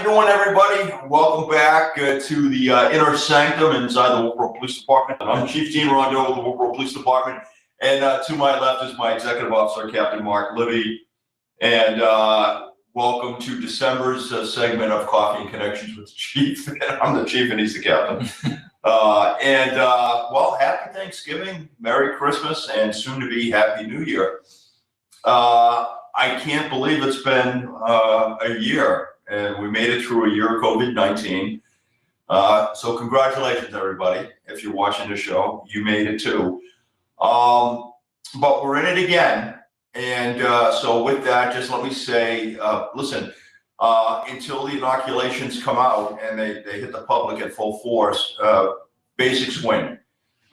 doing, everybody? Welcome back to the Inner Sanctum inside the Wolfeboro Police Department. I'm Chief Dean Rondeau of the Wolfeboro Police Department, and to my left is my Executive Officer, Captain Mark Libby. And welcome to December's segment of Coffee and Connections with the Chief. I'm the Chief and he's the Captain. Well, happy Thanksgiving, Merry Christmas, and soon to be Happy New Year. I can't believe it's been a year, and we made it through a year of COVID-19. So congratulations, everybody. If you're watching the show, you made it too. But we're in it again. And so with that, just let me say, listen, until the inoculations come out and they hit the public at full force, basics win,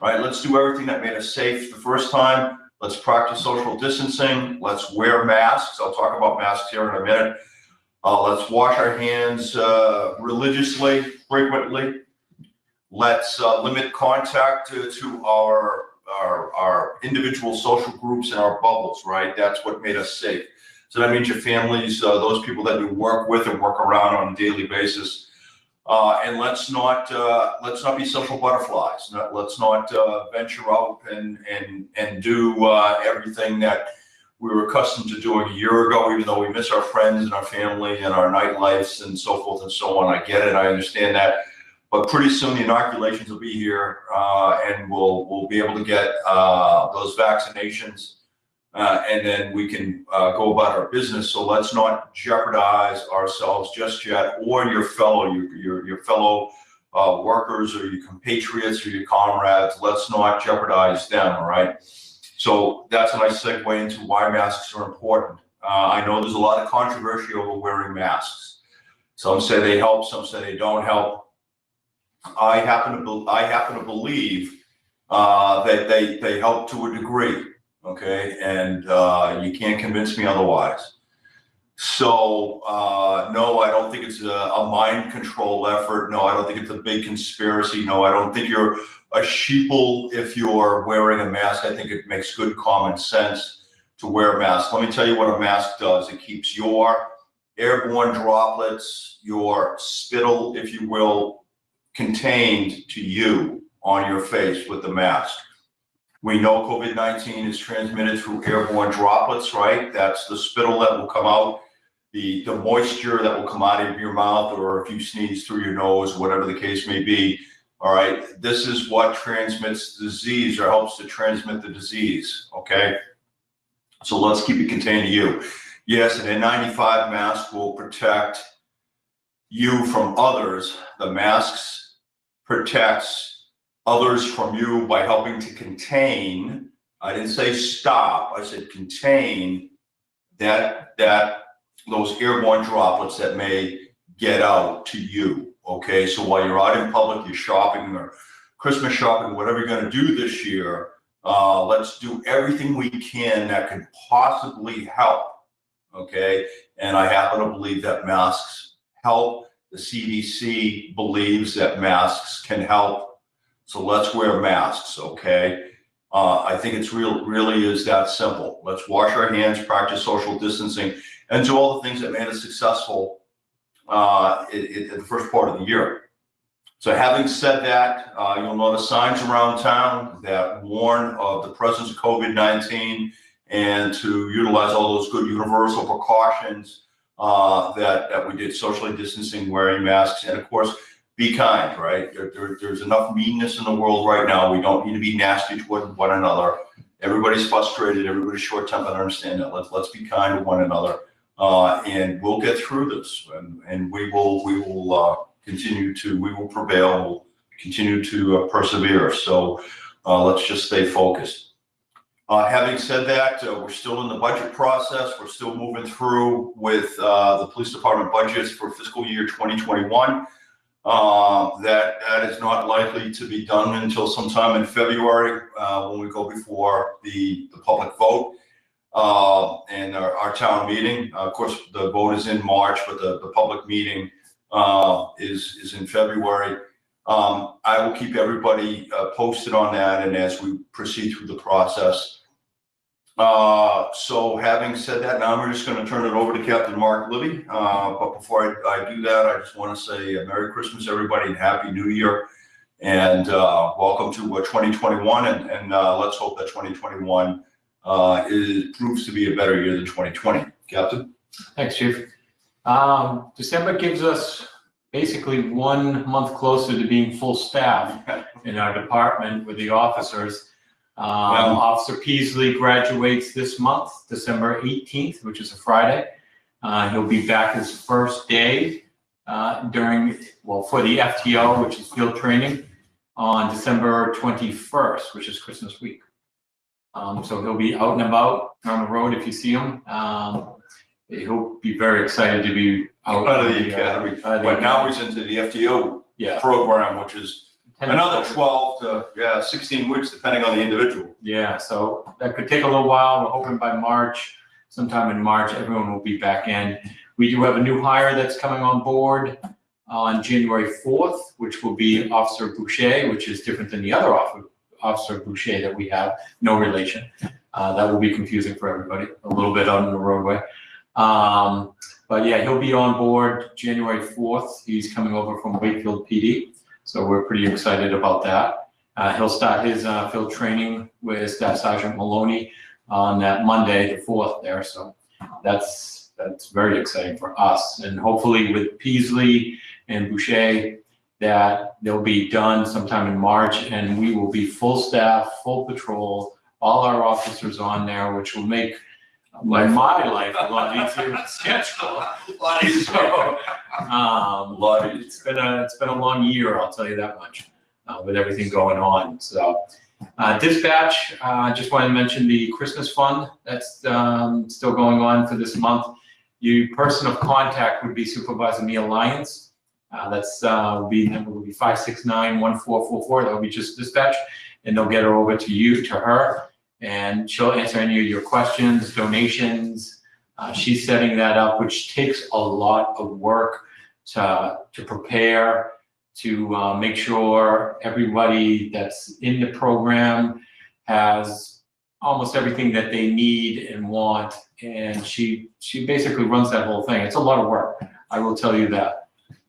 right? Let's do everything that made us safe the first time. Let's practice social distancing. Let's wear masks. I'll talk about masks here in a minute. Let's wash our hands religiously, frequently. Let's limit contact to our individual social groups and our bubbles, right? That's what made us safe. So that means your families, those people that you work with and work around on a daily basis. And let's not be social butterflies. Let's not venture out and do everything that we were accustomed to doing a year ago, even though we miss our friends and our family and our nightlives and so forth and so on. I get it. I understand that. But pretty soon the inoculations will be here, and we'll be able to get those vaccinations, and then we can go about our business. So let's not jeopardize ourselves just yet, or your fellow workers, or your compatriots, or your comrades. Let's not jeopardize them. All right. So that's a nice segue into why masks are important. I know there's a lot of controversy over wearing masks. Some say they help, some say they don't help. I happen to believe that they help to a degree, okay, and you can't convince me otherwise. So no, I don't think it's a mind control effort. No, I don't think it's a big conspiracy. No, I don't think you're a sheeple if you're wearing a mask. I think it makes good common sense to wear a mask. Let me tell you what a mask does. It keeps your airborne droplets, your spittle, if you will, contained to you on your face with the mask. We know COVID-19 is transmitted through airborne droplets, right? That's the spittle that will come out, the moisture that will come out of your mouth, or if you sneeze through your nose, whatever the case may be. All right, this is what transmits disease, or helps to transmit the disease, okay? So let's keep it contained to you. Yes, an N95 mask will protect you from others. The masks protects others from you by helping to contain, I didn't say stop, I said contain those airborne droplets that may get out to you. Okay, so while you're out in public, you're shopping or Christmas shopping, whatever you're going to do this year, let's do everything we can that can possibly help. Okay, and I happen to believe that masks help. The CDC believes that masks can help. So let's wear masks. Okay, I think it's really is that simple. Let's wash our hands, practice social distancing, and do all the things that made us successful in the first part of the year. So having said that, you'll notice signs around town that warn of the presence of COVID-19 and to utilize all those good universal precautions that we did: socially distancing, wearing masks, and of course, be kind, right? There's enough meanness in the world right now. We don't need to be nasty toward one another. Everybody's frustrated, everybody's short-tempered. I understand that. Let's be kind to one another. And we'll get through this, and we will continue to, we will prevail, we'll continue to persevere. So let's just stay focused. Having said that, we're still in the budget process. We're still moving through with the police department budgets for fiscal year 2021. That is not likely to be done until sometime in February when we go before the public vote. And our town meeting. Of course, the vote is in March, but the public meeting is in February. I will keep everybody posted on that, and as we proceed through the process. So having said that, now we're just going to turn it over to Captain Mark Libby. But before I do that, I just want to say Merry Christmas, everybody, and Happy New Year. And welcome to 2021. And let's hope that 2021 proves to be a better year than 2020. Captain? Thanks, Chief. December gives us basically 1 month closer to being full staff in our department with the officers. Officer Peasley graduates this month, December 18th, which is a Friday. He'll be back his first day for the FTO, which is field training, on December 21st, which is Christmas week. So he'll be out and about on the road if you see him. He'll be very excited to be out of the academy. But now he's into the FTO program, which is another 12 to 16 weeks, depending on the individual. Yeah, so that could take a little while. We're hoping by March, sometime in March, everyone will be back in. We do have a new hire that's coming on board on January 4th, which will be Officer Boucher, which is different than the other Officer Boucher that we have, no relation. That will be confusing for everybody, a little bit on the roadway. But yeah, he'll be on board January 4th. He's coming over from Wakefield PD. So we're pretty excited about that. He'll start his field training with Staff Sergeant Maloney on that Monday, the 4th there. So that's very exciting for us. And hopefully with Peasley and Boucher, that they'll be done sometime in March, and we will be full staff, full patrol, all our officers on there, which will make my life a lot easier to schedule. It's been a long year, I'll tell you that much, with everything going on. So dispatch, just want to mention the Christmas fund that's still going on for this month. Your person of contact would be Supervisor Mia Lyons. Number will be 569-1444. That will be just dispatch, and they'll get her over to her. And she'll answer any of your questions, donations. She's setting that up, which takes a lot of work to prepare, to make sure everybody that's in the program has almost everything that they need and want. And she basically runs that whole thing. It's a lot of work, I will tell you that.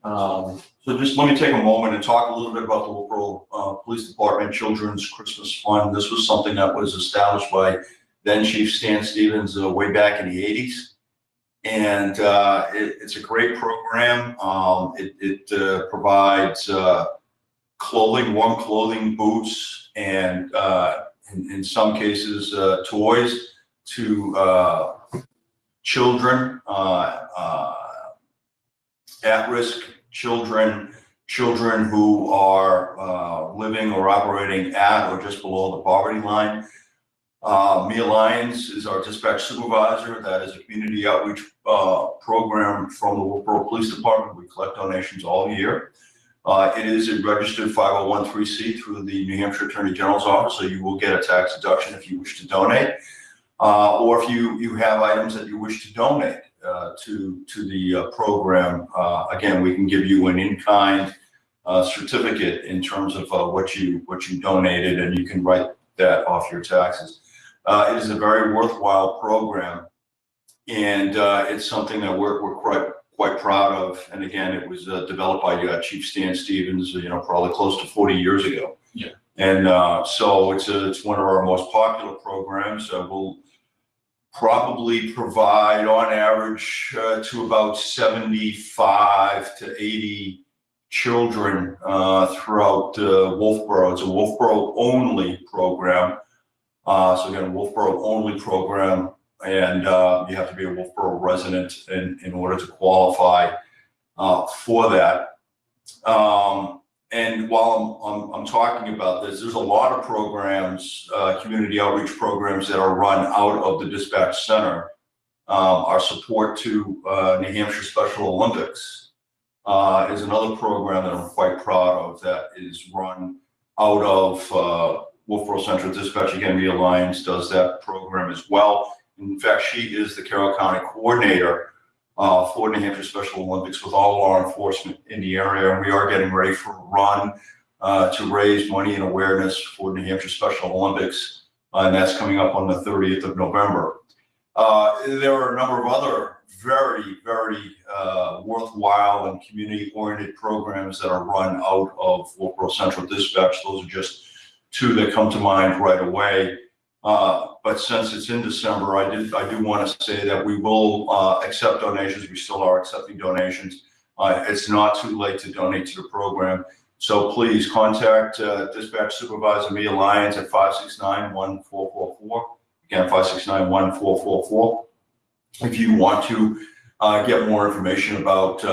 So just let me take a moment and talk a little bit about the Wolfeboro Police Department Children's Christmas Fund. This was something that was established by then Chief Stan Stevens way back in the 80s. And it's a great program. It provides clothing, warm clothing, boots, and in some cases toys to children, at-risk children who are living or operating at or just below the poverty line. Mia Lyons is our dispatch supervisor. That is a community outreach program from the Wolfeboro Police Department. We collect donations all year. It is a registered 501(c)(3) through the New Hampshire Attorney General's office, so you will get a tax deduction if you wish to donate, or if you have items that you wish to donate to the program. Again, we can give you an in-kind certificate in terms of what you donated, and you can write that off your taxes. It is a very worthwhile program, and it's something that we're quite proud of. And again, it was developed by Chief Stan Stevens, probably close to 40 years ago. Yeah. And so it's one of our most popular programs. We'll probably provide on average to about 75 to 80 children throughout Wolfeboro. It's a Wolfeboro only program. So again, a Wolfeboro only program, and you have to be a Wolfeboro resident in order to qualify for that. And while I'm talking about this, there's a lot of programs, community outreach programs that are run out of the dispatch center. Our support to New Hampshire Special Olympics is another program that I'm quite proud of that is run out of Wolfeboro Central Dispatch. Again, Mia Lyons does that program as well. In fact, she is the Carroll County coordinator for New Hampshire Special Olympics with all law enforcement in the area. And we are getting ready for a run to raise money and awareness for New Hampshire Special Olympics and that's coming up on the 30th of November. There are a number of other very, very worthwhile and community-oriented programs that are run out of Wolfeboro Central Dispatch. Those are just two that come to mind right away. But since it's in December, I do want to say that we will accept donations. We still are accepting donations. It's not too late to donate to the program. So please contact Dispatch Supervisor Mia Lyons at 569-1444. Again, 569-1444. If you want to get more information about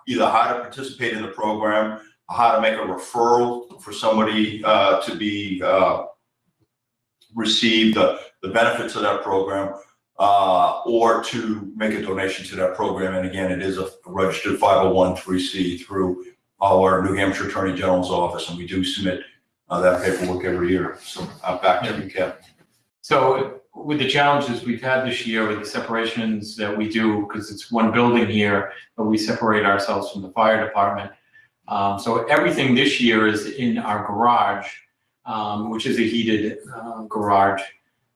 either how to participate in the program, how to make a referral for somebody to be receive the benefits of that program, or to make a donation to that program. And again, it is a registered 501(c)(3) through our New Hampshire Attorney General's office, and we do submit that paperwork every year. So back to you, Kevin. So with the challenges we've had this year with the separations that we do, because it's one building here, but we separate ourselves from the fire department. So everything this year is in our garage, which is a heated garage,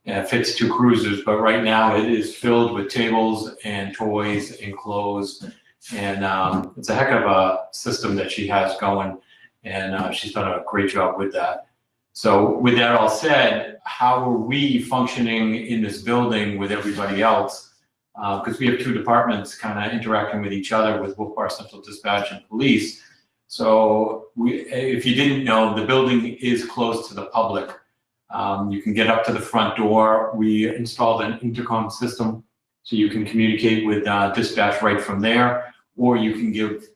and it fits 2 cruisers, but right now it is filled with tables and toys and clothes, and it's a heck of a system that she has going, and she's done a great job with that. So with that all said, how are we functioning in this building with everybody else? Because we have 2 departments kind of interacting with each other, with Wolfeboro Central Dispatch and Police. So if you didn't know, the building is closed to the public. You can get up to the front door. We installed an intercom system so you can communicate with dispatch right from there, or you can give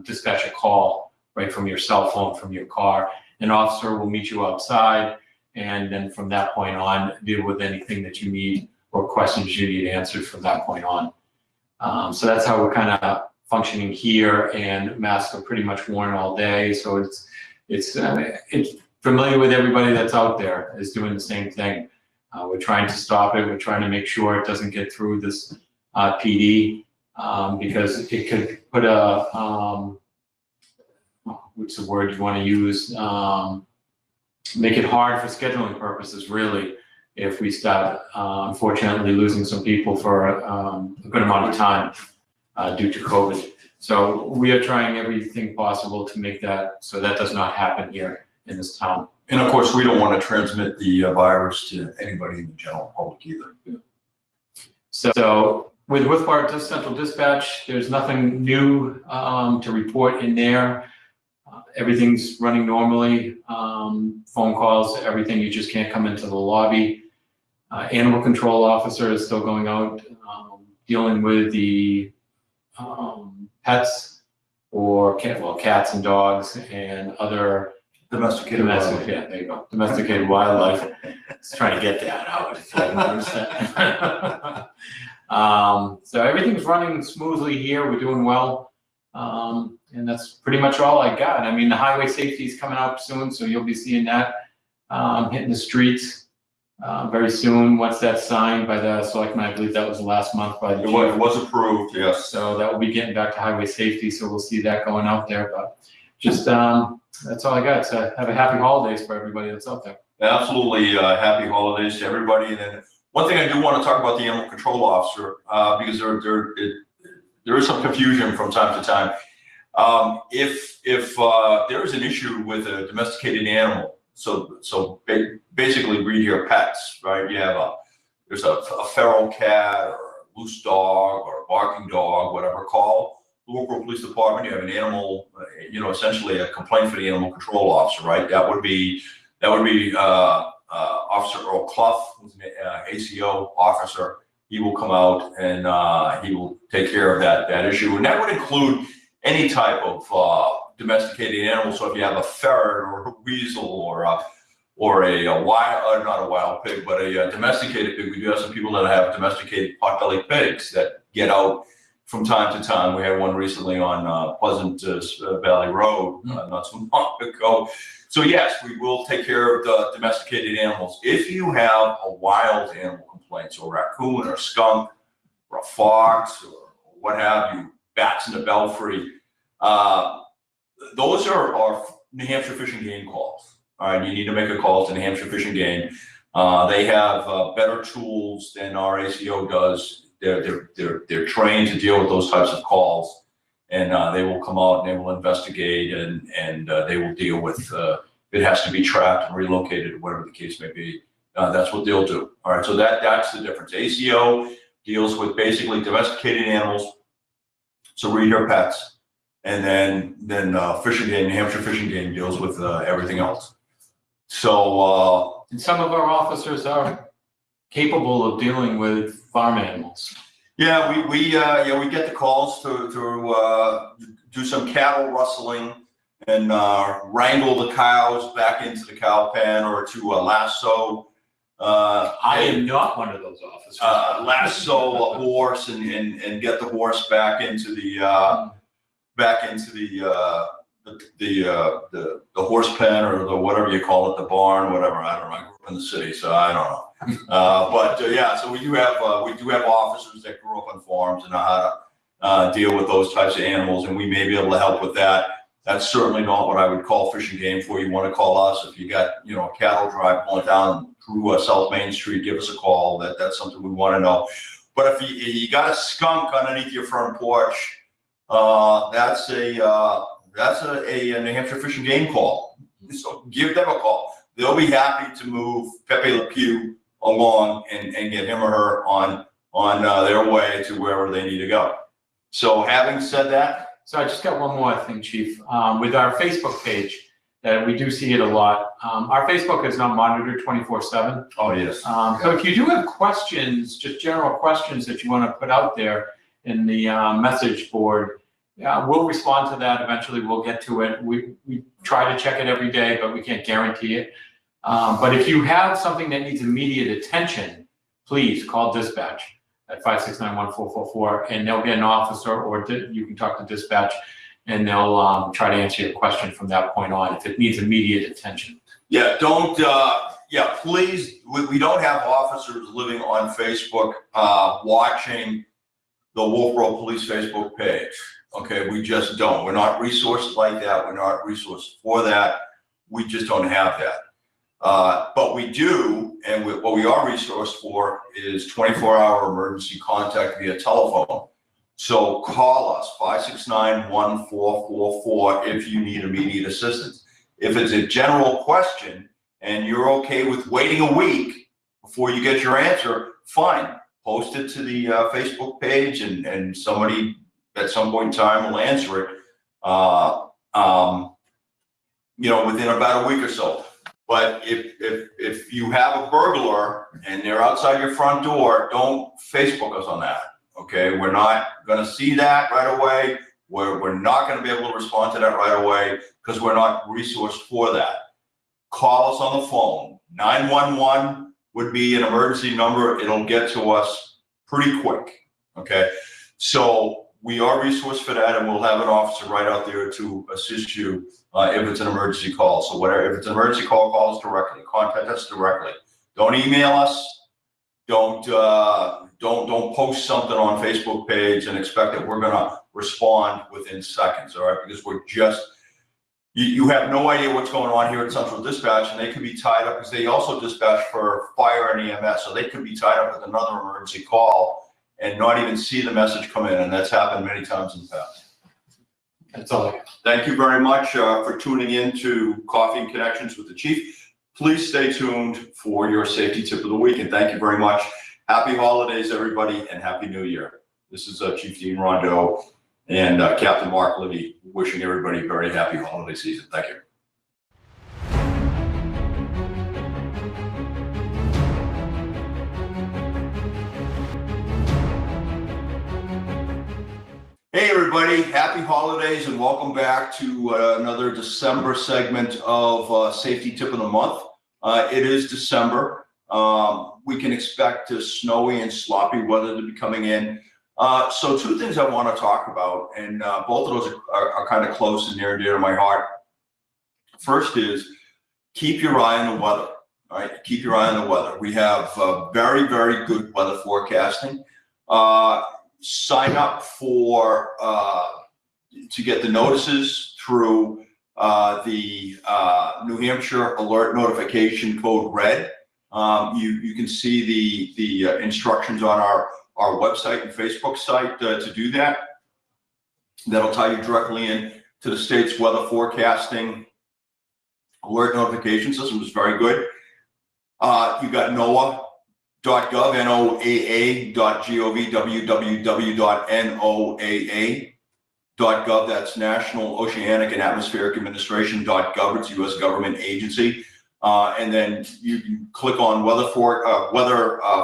dispatch a call right from your cell phone, from your car. An officer will meet you outside, and then from that point on, deal with anything that you need or questions you need answered from that point on. So that's how we're kind of functioning here, and masks are pretty much worn all day. So it's familiar with everybody that's out there is doing the same thing. We're trying to stop it. We're trying to make sure it doesn't get through this PD, because it could put a, what's the word you want to use? Make it hard for scheduling purposes, really, if we start, unfortunately, losing some people for a good amount of time due to COVID. So we are trying everything possible to make that so that does not happen here in this town. And of course, we don't want to transmit the virus to anybody in the general public either. So with Wolfeboro Central Dispatch, there's nothing new to report in there. Everything's running normally. Phone calls, everything. You just can't come into the lobby. Animal control officer is still going out, dealing with the pets or cats and dogs and other domesticated wildlife. Yeah, there you go. Domesticated wildlife. Just trying to get that out. If you haven't noticed that. So everything's running smoothly here. We're doing well. And that's pretty much all I got. I mean, the highway safety is coming out soon, so you'll be seeing that hitting the streets very soon. Once that's signed by the selectmen, I believe that was last month by the chief. It was approved, yes. So that will be getting back to highway safety, so we'll see that going out there. But just that's all I got. So have a happy holidays for everybody that's out there. Absolutely, happy holidays to everybody. And then one thing I do want to talk about the animal control officer, because there is some confusion from time to time. If there is an issue with a domesticated animal, so basically breed here pets, right? You have there's a feral cat or a loose dog or a barking dog, whatever. Call the local police department. You have an animal, essentially a complaint for the animal control officer, right? That would be Officer Earl Clough, who's an ACO officer. He will come out and he will take care of that issue, and that would include any type of domesticated animal. So if you have a ferret or a weasel or a wild, not a wild pig, but a domesticated pig, we do have some people that have domesticated pot-bellied pigs that get out from time to time. We had one recently on Pleasant Valley Road not so long ago. So yes, we will take care of the domesticated animals. If you have a wild animal complaint, so a raccoon or a skunk or a fox or what have you, bats in the belfry, those are New Hampshire Fish and Game calls. All right, you need to make a call to New Hampshire Fish and Game. They have better tools than our ACO does. They're trained to deal with those types of calls, and they will come out and they will investigate, and they will deal with if it has to be tracked and relocated, whatever the case may be. That's what they'll do. All right, so that's the difference. ACO deals with basically domesticated animals, so read your pets, and then fishing game, New Hampshire fishing game deals with everything else. So and some of our officers are capable of dealing with farm animals. yeah, we get the calls to do some cattle rustling and wrangle the cows back into the cow pen, or to lasso. I am not one of those officers. Lasso a horse and get the horse back into the horse pen, or the whatever you call it, the barn, whatever. I don't know. I grew up in the city, so I don't know. Yeah, so we do have officers that grew up on farms and know how to deal with those types of animals, and we may be able to help with that. That's certainly not what I would call fishing game for. You want to call us if you got a cattle drive pulling down through South Main Street. Give us a call. That's something we want to know. But if you got a skunk underneath your front porch, that's a New Hampshire Fish and Game call. So give them a call. They'll be happy to move Pepe Le Pew along and get him or her on their way to wherever they need to go. So having said that. So I just got one more thing, Chief. With our Facebook page, that we do see it a lot. Our Facebook is not monitored 24/7. Oh, yes. So if you do have questions, just general questions that you want to put out there in the message board, we'll respond to that. Eventually, we'll get to it. We try to check it every day, but we can't guarantee it. But if you have something that needs immediate attention, please call dispatch at 569-1444, and they'll get an officer, or you can talk to dispatch, and they'll try to answer your question from that point on if it needs immediate attention. Yeah, please, we don't have officers living on Facebook watching the Wolfeboro Police Facebook page. Okay, we just don't. We're not resourced like that. We're not resourced for that. We just don't have that. But we do, and what we are resourced for is 24-hour emergency contact via telephone. So call us, 569-1444, if you need immediate assistance. If it's a general question and you're okay with waiting a week before you get your answer, fine. Post it to the Facebook page, and somebody at some point in time will answer it, within about a week or so. But if you have a burglar and they're outside your front door, don't Facebook us on that. Okay, we're not going to see that right away. We're not going to be able to respond to that right away because we're not resourced for that. Call us on the phone. 911 would be an emergency number. It'll get to us pretty quick. Okay, so we are resourced for that, and we'll have an officer right out there to assist you if it's an emergency call. So whatever, if it's an emergency call, call us directly. Contact us directly. Don't email us. Don't post something on Facebook page and expect that we're gonna respond within seconds. All right, because we're just you have no idea what's going on here at Central Dispatch, and they could be tied up because they also dispatch for fire and EMS, so they could be tied up with another emergency call and not even see the message come in, and that's happened many times in the past. That's all I got. Thank you very much for tuning in to Coffee and Connections with the Chief. Please stay tuned for your safety tip of the week, and thank you very much. Happy holidays, everybody, and Happy New Year. This is Chief Dean Rondeau and Captain Mark Libby wishing everybody a very happy holiday season. Thank you. Hey everybody, happy holidays and welcome back to another December segment of Safety Tip of the Month. It is December. We can expect snowy and sloppy weather to be coming in. So two things I want to talk about, and both of those are kind of close and near and dear to my heart. First is keep your eye on the weather. All right, keep your eye on the weather. We have very, very good weather forecasting. Sign up for to get the notices through the New Hampshire Alert Notification Code Red. You can see the instructions on our website and Facebook site to do that. That'll tie you directly in to the state's weather forecasting alert notification system, which is very good. You got NOAA.gov, NOAA.gov, www.noaa.gov. That's National Oceanic and Atmospheric Administration.gov. It's a U.S. government agency. And then you can click on weather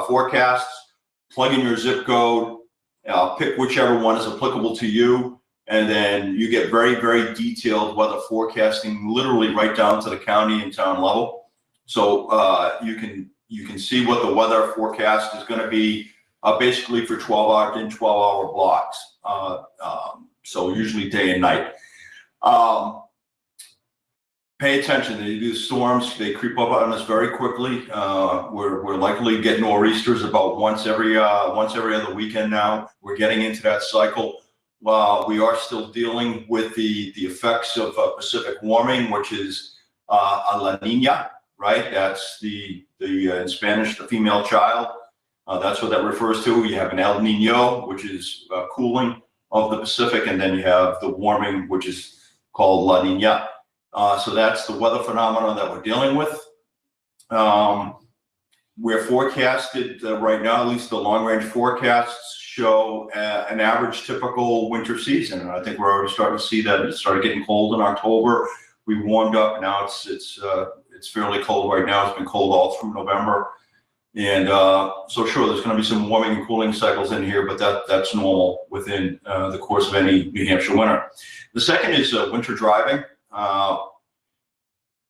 forecasts, plug in your zip code, pick whichever one is applicable to you, and then you get very, very detailed weather forecasting, literally right down to the county and town level. So you can see what the weather forecast is going to be basically for 12-hour in 12-hour blocks. So usually day and night. Pay attention. These storms, they creep up on us very quickly. We're likely to get nor'easters about once every other weekend now. We're getting into that cycle. We are still dealing with the effects of Pacific warming, which is a La Nina, right? That's in Spanish, the female child. That's what that refers to. You have an El Nino, which is cooling of the Pacific, and then you have the warming, which is called La Nina. So that's the weather phenomenon that we're dealing with. We're forecasted right now, at least the long-range forecasts show an average typical winter season, and I think we're already starting to see that. It started getting cold in October. We warmed up. Now it's fairly cold right now. It's been cold all through November, and so sure, there's going to be some warming and cooling cycles in here, but that's normal within the course of any New Hampshire winter. The second is winter driving.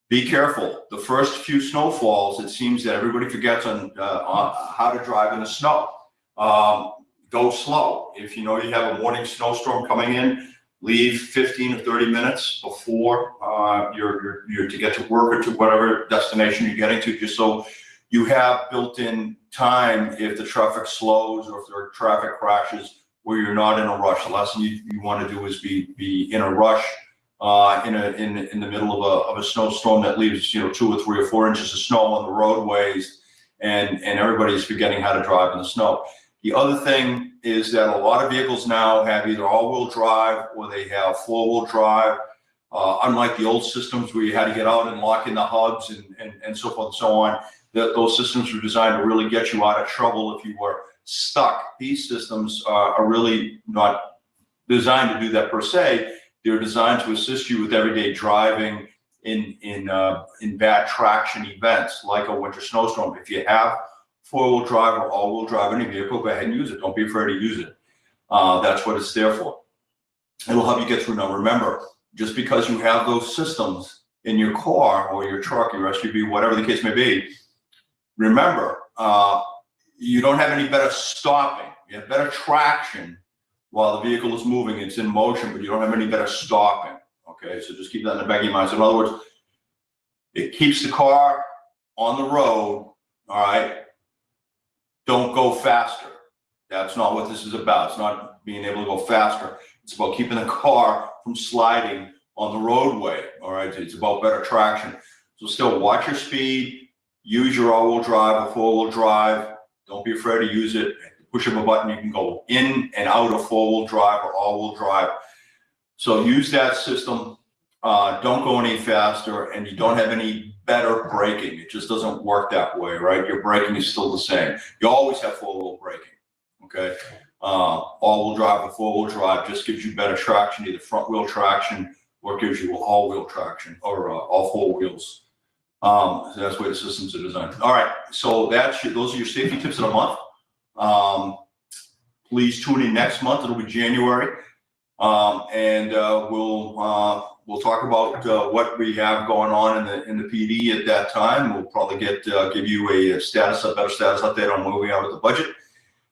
Be careful. The first few snowfalls, it seems that everybody forgets on how to drive in the snow. Go slow. If you know you have a morning snowstorm coming in, leave 15 or 30 minutes before you're to get to work or to whatever destination you're getting to, just so you have built-in time if the traffic slows or if there are traffic crashes where you're not in a rush. The last thing you want to do is be in a rush in the middle of a snowstorm that leaves 2 or 3 or 4 inches of snow on the roadways, and everybody's forgetting how to drive in the snow. The other thing is that a lot of vehicles now have either all-wheel drive or they have four-wheel drive. Unlike the old systems where you had to get out and lock in the hubs and so forth and so on, those systems were designed to really get you out of trouble if you were stuck. These systems are really not designed to do that per se. They're designed to assist you with everyday driving in bad traction events like a winter snowstorm. If you have four-wheel drive or all-wheel drive in your vehicle, go ahead and use it. Don't be afraid to use it. That's what it's there for. It'll help you get through. Now, remember, just because you have those systems in your car or your truck, your SUV, whatever the case may be, remember, you don't have any better stopping. You have better traction while the vehicle is moving. It's in motion, but you don't have any better stopping. Okay, so just keep that in the back of your mind. So in other words, it keeps the car on the road, all right? Don't go faster. That's not what this is about. It's not being able to go faster. It's about keeping the car from sliding on the roadway, all right? It's about better traction. So still watch your speed, use your all-wheel drive or four-wheel drive. Don't be afraid to use it. Push of a button, you can go in and out of four-wheel drive or all-wheel drive. So use that system. Don't go any faster, and you don't have any better braking. It just doesn't work that way, right? Your braking is still the same. You always have four-wheel braking, okay? All-wheel drive or four-wheel drive just gives you better traction, either front-wheel traction or it gives you all-wheel traction or all four wheels. So that's the way the systems are designed. All right, so those are your safety tips of the month. Please tune in next month. It'll be January, and we'll talk about what we have going on in the PD at that time. We'll probably give you a better status update on where we are with the budget.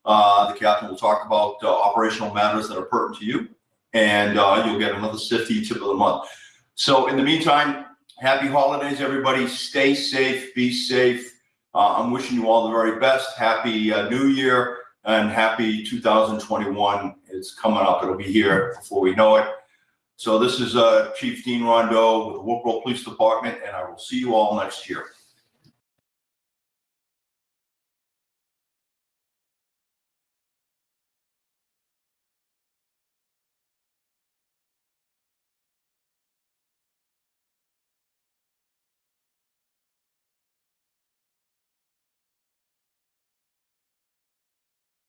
The captain will talk about operational matters that are pertinent to you, and you'll get another safety tip of the month. So in the meantime, happy holidays, everybody. Stay safe, be safe. I'm wishing you all the very best. Happy New Year and happy 2021. It's coming up. It'll be here before we know it. So this is Chief Dean Rondeau with the Wolfeboro Police Department, and I will see you all next year.